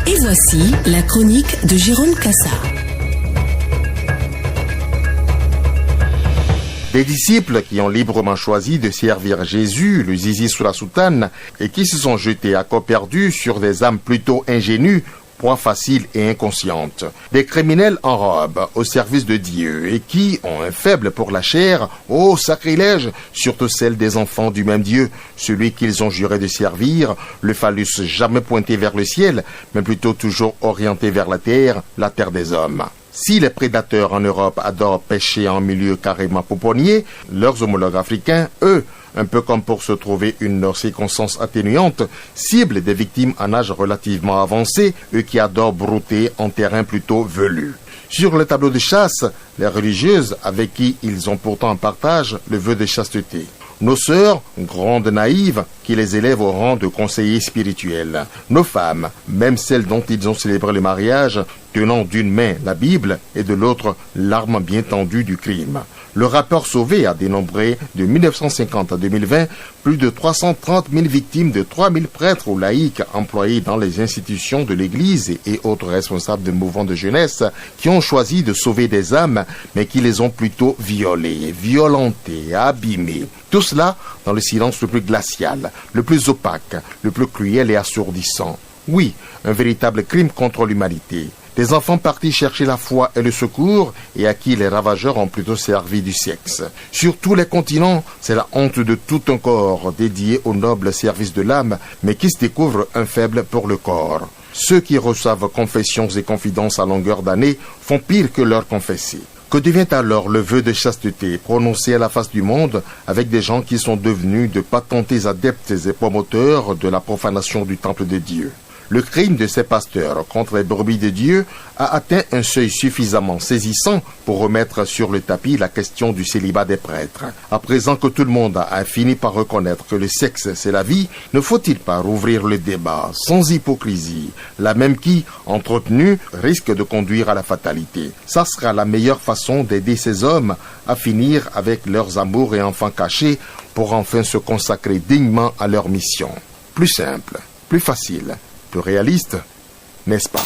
Et voici la chronique de Jérôme Cassard. Des disciples qui ont librement choisi de servir Jésus, le zizi sous la soutane, et qui se sont jetés à corps perdu sur des âmes plutôt ingénues, proie facile et inconsciente. Des criminels en robe au service de Dieu et qui ont un faible pour la chair, ô sacrilège, surtout celle des enfants du même Dieu, celui qu'ils ont juré de servir, le phallus jamais pointé vers le ciel, mais plutôt toujours orienté vers la terre des hommes. Si les prédateurs en Europe adorent pêcher en milieu carrément pouponnier, leurs homologues africains, eux, un peu comme pour se trouver une circonstance atténuante, ciblent des victimes en âge relativement avancé, eux qui adorent brouter en terrain plutôt velu. Sur le tableau de chasse, les religieuses avec qui ils ont pourtant en partage le vœu de chasteté. Nos sœurs, grandes naïves, qui les élèvent au rang de conseillers spirituels. Nos femmes, même celles dont ils ont célébré le mariage, tenant d'une main la Bible et de l'autre l'arme bien tendue du crime. Le rapport Sauvé a dénombré de 1950 à 2020 plus de 330 000 victimes de 3 000 prêtres ou laïcs employés dans les institutions de l'Église et autres responsables de mouvements de jeunesse qui ont choisi de sauver des âmes mais qui les ont plutôt violées, violentées, abîmées. Tout cela dans le silence le plus glacial, le plus opaque, le plus cruel et assourdissant. Oui, un véritable crime contre l'humanité. Des enfants partis chercher la foi et le secours et à qui les ravageurs ont plutôt servi du sexe. Sur tous les continents, c'est la honte de tout un corps dédié au noble service de l'âme, mais qui se découvre un faible pour le corps. Ceux qui reçoivent confessions et confidences à longueur d'année font pire que leur confessés. Que devient alors le vœu de chasteté prononcé à la face du monde avec des gens qui sont devenus de patentés adeptes et promoteurs de la profanation du temple de Dieu? Le crime de ces pasteurs contre les brebis de Dieu a atteint un seuil suffisamment saisissant pour remettre sur le tapis la question du célibat des prêtres. À présent que tout le monde a fini par reconnaître que le sexe c'est la vie, ne faut-il pas rouvrir le débat sans hypocrisie, la même qui, entretenue, risque de conduire à la fatalité. Ça sera la meilleure façon d'aider ces hommes à finir avec leurs amours et enfants cachés pour enfin se consacrer dignement à leur mission. Plus simple, plus facile, plus réaliste, n'est-ce pas?